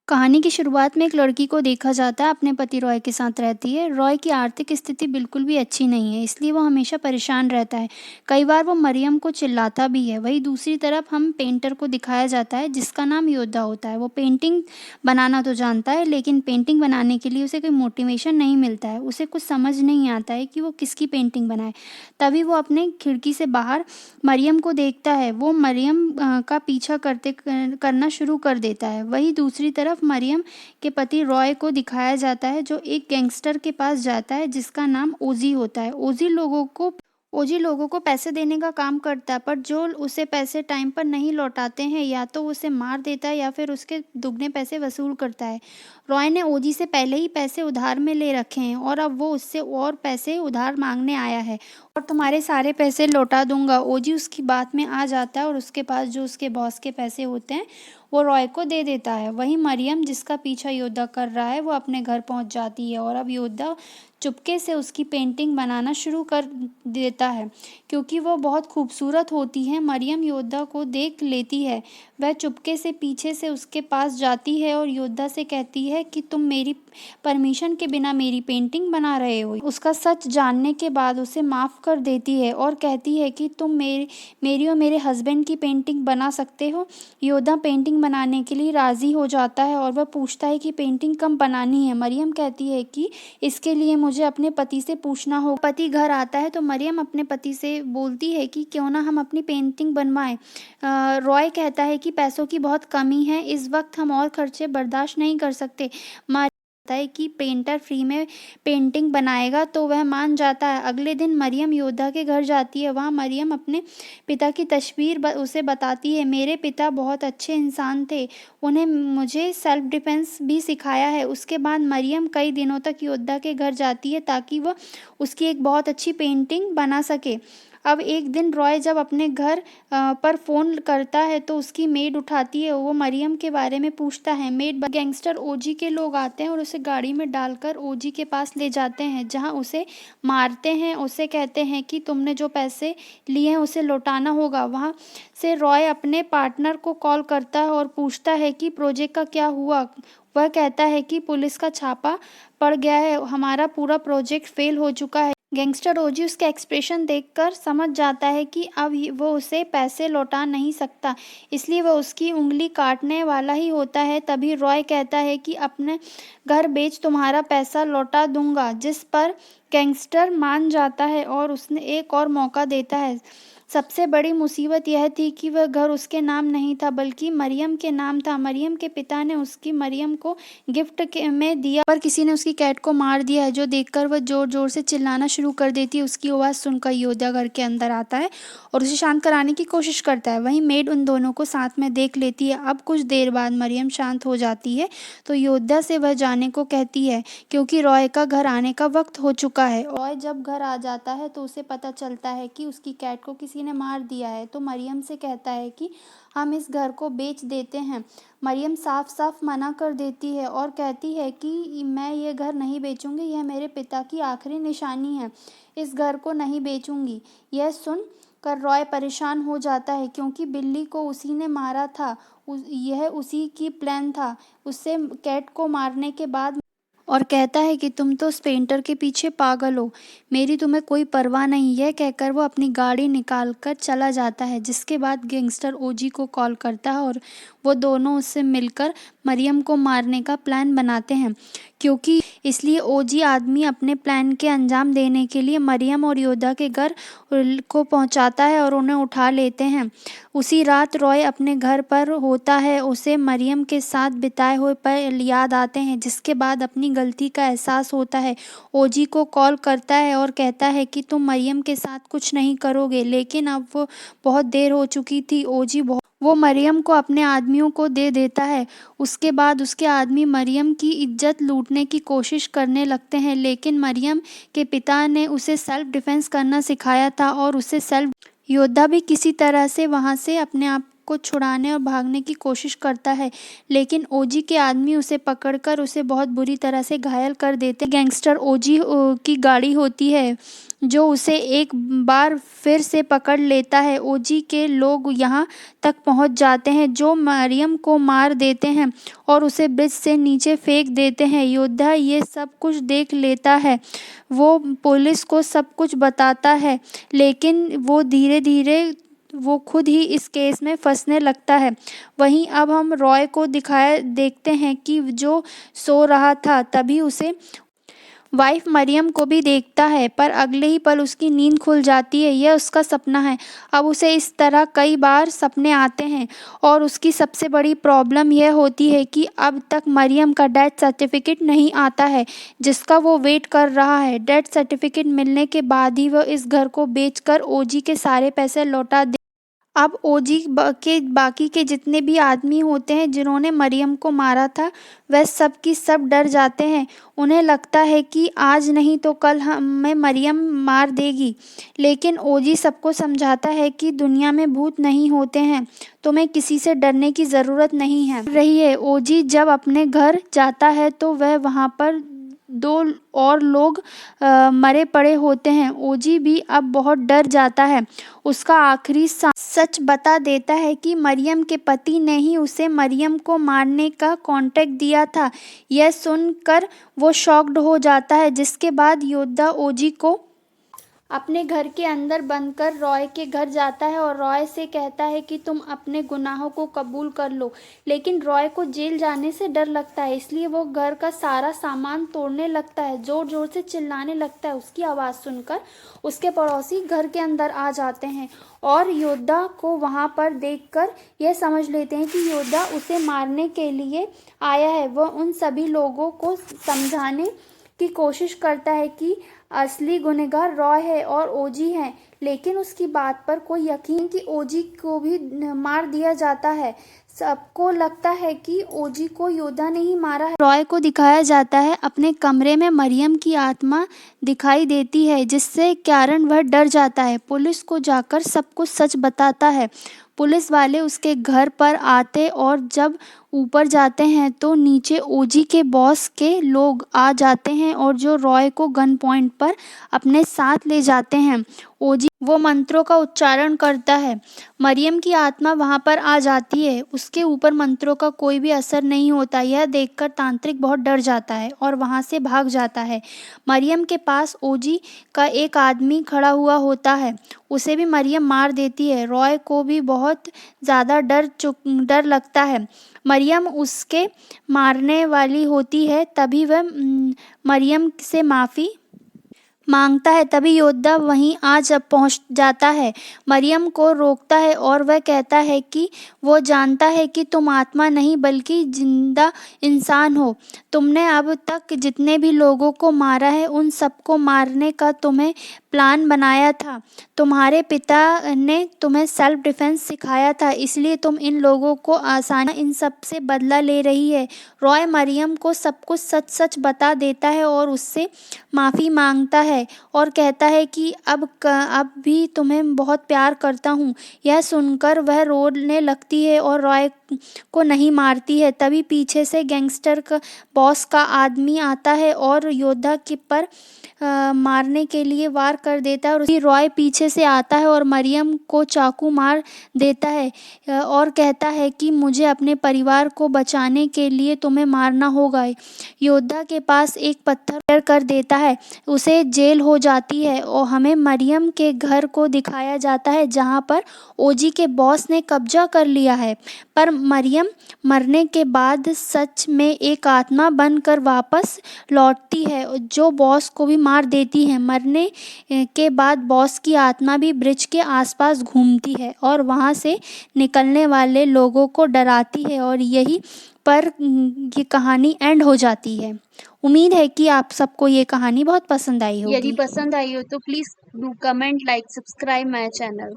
कहानी की शुरुआत में एक लड़की को देखा जाता है, अपने पति रॉय के साथ रहती है। रॉय की आर्थिक स्थिति बिल्कुल भी अच्छी नहीं है, इसलिए वो हमेशा परेशान रहता है। कई बार वो मरियम को चिल्लाता भी है। वहीं दूसरी तरफ हम पेंटर को दिखाया जाता है, जिसका नाम योद्धा होता है। वो पेंटिंग बनाना तो जानता है, लेकिन पेंटिंग बनाने के लिए उसे कोई मोटिवेशन नहीं मिलता है। उसे कुछ समझ नहीं आता है कि वो किसकी पेंटिंग बनाए। तभी वो अपने खिड़की से बाहर मरियम को देखता है। वो मरियम का पीछा करना शुरू कर देता है। वहीं दूसरी तरफ मरियम के पति रॉय को दिखाया जाता है, जो एक गैंगस्टर के पास जाता है, जिसका नाम ओजी होता है। ओजी लोगों को पैसे देने का काम करता है, पर जो उसे पैसे टाइम पर नहीं लौटाते हैं, या तो उसे मार देता है या फिर उसके दुगने पैसे वसूल करता है। रॉय ने ओजी से पहले ही पैसे उधार में ले रखे हैं और अब वो उससे और पैसे उधार मांगने आया है और तुम्हारे सारे पैसे लौटा दूंगा। ओजी उसकी बात में आ जाता है और उसके पास जो उसके बॉस के पैसे होते हैं वो रॉय को दे देता है। वहीं मरियम, जिसका पीछा योद्धा कर रहा है, वो अपने घर पहुंच जाती है और अब योद्धा चुपके से उसकी पेंटिंग बनाना शुरू कर देता है, क्योंकि वो बहुत खूबसूरत होती है। मरियम योद्धा को देख लेती है। वह चुपके से पीछे से उसके पास जाती है और योद्धा से कहती है कि तुम मेरी परमिशन के बिना मेरी पेंटिंग बना रहे हो। उसका सच जानने के बाद उसे माफ़ कर देती है और कहती है कि तुम मेरी और मेरे हस्बैंड की पेंटिंग बना सकते हो। योद्धा पेंटिंग बनाने के लिए राज़ी हो जाता है और वह पूछता है कि पेंटिंग कब बनानी है। मरियम कहती है कि इसके लिए मुझे अपने पति से पूछना होगा। पति घर आता है तो मरियम अपने पति से बोलती है कि क्यों ना हम अपनी पेंटिंग बनवाएं। रॉय कहता है कि पैसों की बहुत कमी है, इस वक्त हम और खर्चे बर्दाश्त नहीं कर सकते। कहता है कि पेंटर फ्री में पेंटिंग बनाएगा, तो वह मान जाता है। अगले दिन मरियम योद्धा के घर जाती है। वहाँ मरियम अपने पिता की तस्वीर उसे बताती है। मेरे पिता बहुत अच्छे इंसान थे, उन्हें मुझे सेल्फ डिफेंस भी सिखाया है। उसके बाद मरियम कई दिनों तक योद्धा के घर जाती है ताकि वह उसकी एक बहुत अच्छी पेंटिंग बना सके। अब एक दिन रॉय जब अपने घर पर फ़ोन करता है तो उसकी मेड उठाती है। वो मरियम के बारे में पूछता है। मेड गैंगस्टर ओजी के लोग आते हैं और उसे गाड़ी में डालकर ओजी के पास ले जाते हैं, जहां उसे मारते हैं। उसे कहते हैं कि तुमने जो पैसे लिए हैं उसे लौटाना होगा। वहां से रॉय अपने पार्टनर को कॉल करता है और पूछता है कि प्रोजेक्ट का क्या हुआ। वह कहता है कि पुलिस का छापा पड़ गया है, हमारा पूरा प्रोजेक्ट फेल हो चुका है। गैंगस्टर ओजी उसका एक्सप्रेशन देखकर समझ जाता है कि अब वो उसे पैसे लौटा नहीं सकता, इसलिए वह उसकी उंगली काटने वाला ही होता है। तभी रॉय कहता है कि अपने घर बेच तुम्हारा पैसा लौटा दूंगा, जिस पर गैंगस्टर मान जाता है और उसने एक और मौका देता है। सबसे बड़ी मुसीबत यह थी कि वह घर उसके नाम नहीं था, बल्कि मरियम के नाम था। मरियम के पिता ने उसकी मरियम को गिफ्ट में दिया, पर किसी ने उसकी कैट को मार दिया है, जो देखकर वह जोर जोर से चिल्लाना शुरू कर देती है। उसकी आवाज़ सुनकर योद्धा घर के अंदर आता है और उसे शांत कराने की कोशिश करता है। वहीं मेड उन दोनों को साथ में देख लेती है। अब कुछ देर बाद मरियम शांत हो जाती है तो योद्धा से वह जाने को कहती है, क्योंकि रॉय का घर आने का वक्त हो चुका है। रॉय जब घर आ जाता है तो उसे पता चलता है कि उसकी कैट को किसी ने मार दिया है, तो मरियम से कहता है कि हम इस घर को बेच देते हैं। मरियम साफ साफ मना कर देती है और कहती है कि मैं ये घर नहीं बेचूंगी, यह मेरे पिता की आखिरी निशानी है, इस घर को नहीं बेचूंगी। यह सुन कर रॉय परेशान हो जाता है, क्योंकि बिल्ली को उसी ने मारा था, यह उसी की प्लान था उससे कैट को मारने के बाद। और कहता है कि तुम तो उस पेंटर के पीछे पागल हो, मेरी तुम्हें कोई परवाह नहीं। यह कहकर वो अपनी गाड़ी निकाल कर चला जाता है, जिसके बाद गैंगस्टर ओजी को कॉल करता है और वो दोनों उससे मिलकर मरियम को मारने का प्लान बनाते हैं। क्योंकि इसलिए ओजी आदमी अपने प्लान के अंजाम देने के लिए मरियम और योद्धा के घर को पहुंचाता है और उन्हें उठा लेते हैं। उसी रात रॉय अपने घर पर होता है। उसे मरियम के साथ बिताए हुए पल याद आते हैं, जिसके बाद अपनी गलती का एहसास होता है। ओजी को कॉल करता है और कहता है कि तुम मरियम के साथ कुछ नहीं करोगे, लेकिन अब वो बहुत देर हो चुकी थी। वो मरियम को अपने आदमियों को दे देता है। उसके बाद उसके आदमी मरियम की इज्जत लूटने की कोशिश करने लगते हैं, लेकिन मरियम के पिता ने उसे सेल्फ डिफेंस करना सिखाया था और उसे योद्धा भी किसी तरह से वहां से अपने आप को छुड़ाने और भागने की कोशिश करता है, लेकिन ओजी के आदमी उसे पकड़कर उसे बहुत बुरी तरह से घायल कर देते हैं। गैंगस्टर ओजी की गाड़ी होती है जो उसे एक बार फिर से पकड़ लेता है। ओजी के लोग यहाँ तक पहुँच जाते हैं जो मरियम को मार देते हैं और उसे ब्रिज से नीचे फेंक देते हैं। योद्धा ये सब कुछ देख लेता है। वो पुलिस को सब कुछ बताता है, लेकिन वो धीरे धीरे वो खुद ही इस केस में फंसने लगता है। वहीं अब हम रॉय को देखते हैं कि जो सो रहा था, तभी उसे वाइफ मरियम को भी देखता है, पर अगले ही पल उसकी नींद खुल जाती है। यह उसका सपना है। अब उसे इस तरह कई बार सपने आते हैं और उसकी सबसे बड़ी प्रॉब्लम यह होती है कि अब तक मरियम का डेथ सर्टिफिकेट नहीं आता है जिसका वो वेट कर रहा है। डेथ सर्टिफिकेट मिलने के बाद ही वह इस घर को बेचकर ओजी के सारे पैसे लौटा दे। अब ओजी के बाकी के जितने भी आदमी होते हैं जिन्होंने मरियम को मारा था, वह सब की सब डर जाते हैं। उन्हें लगता है कि आज नहीं तो कल हमें मरियम मार देगी, लेकिन ओजी सबको समझाता है कि दुनिया में भूत नहीं होते हैं, तुम्हें किसी से डरने की ज़रूरत नहीं है। ओजी जब अपने घर जाता है तो वह वहाँ पर 2 और लोग मरे पड़े होते हैं। ओजी भी अब बहुत डर जाता है। उसका आखिरी सच बता देता है कि मरियम के पति ने ही उसे मरियम को मारने का कॉन्ट्रैक्ट दिया था। यह सुनकर वो शॉक्ड हो जाता है, जिसके बाद योद्धा ओजी को अपने घर के अंदर बंद कर रॉय के घर जाता है और रॉय से कहता है कि तुम अपने गुनाहों को कबूल कर लो। लेकिन रॉय को जेल जाने से डर लगता है, इसलिए वो घर का सारा सामान तोड़ने लगता है, जोर जोर से चिल्लाने लगता है। उसकी आवाज़ सुनकर उसके पड़ोसी घर के अंदर आ जाते हैं और योद्धा को वहाँ पर देखकर यह समझ लेते हैं कि योद्धा उसे मारने के लिए आया है। वह उन सभी लोगों को समझाने की कोशिश करता है कि असली गुनहगार रॉय है और ओजी है, लेकिन उसकी बात पर कोई यकीन कि ओजी को भी मार दिया जाता है। सबको लगता है कि ओजी को योद्धा ने ही मारा है। रॉय को दिखाया जाता है अपने कमरे में मरियम की आत्मा दिखाई देती है, जिससे कारण वह डर जाता है। पुलिस को जाकर सब कुछ सच बताता है। पुलिस वाले उसके घर पर आते और जब ऊपर जाते हैं तो नीचे ओजी के बॉस के लोग आ जाते हैं और जो रॉय को गन पॉइंट पर अपने साथ ले जाते हैं। ओजी वो मंत्रों का उच्चारण करता है। मरियम की आत्मा वहां पर आ जाती है। उसके ऊपर मंत्रों का कोई भी असर नहीं होता। यह देखकर तांत्रिक बहुत डर जाता है और वहां से भाग जाता है। मरियम के पास ओजी का एक आदमी खड़ा हुआ होता है। उसे भी मरियम मार देती है। रॉय को भी बहुत ज़्यादा डर लगता है। मरियम उसके मारने वाली होती है, तभी वह मरियम से माफ़ी मांगता है। तभी योद्धा वहीं जब पहुंच जाता है, मरियम को रोकता है और वह कहता है कि वो जानता है कि तुम आत्मा नहीं बल्कि जिंदा इंसान हो। तुमने अब तक जितने भी लोगों को मारा है उन सबको मारने का तुम्हें प्लान बनाया था। तुम्हारे पिता ने तुम्हें सेल्फ डिफेंस सिखाया था, इसलिए तुम इन लोगों को आसानी इन सब से बदला ले रही है। रॉय मरियम को सब कुछ सच सच बता देता है और उससे माफ़ी मांगता है और कहता है कि अब भी तुम्हें बहुत प्यार करता हूँ। यह सुनकर वह रोने लगती है और रॉय को नहीं मारती है। तभी पीछे से गैंगस्टर का बॉस का आदमी आता है और योद्धा के पर मारने के लिए वार कर देता है और उसकी रॉय पीछे से आता है और मरियम को चाकू मार देता है और कहता है कि मुझे अपने परिवार को बचाने के लिए तुम्हें मारना होगा। योद्धा के पास एक पत्थर कर देता है, उसे जेल हो जाती है और हमें मरियम के घर को दिखाया जाता है जहां पर ओजी के बॉस ने कब्जा कर लिया है। पर मरियम मरने के बाद सच में एक आत्मा बनकर वापस लौटती है जो बॉस को भी मार देती है। मरने के बाद बॉस की आत्मा भी ब्रिज के आसपास घूमती है और वहां से निकलने वाले लोगों को डराती है और यही पर ये कहानी एंड हो जाती है। उम्मीद है कि आप सबको ये कहानी बहुत पसंद आई होगी। यदि पसंद आई हो तो please do comment, like, subscribe my channel.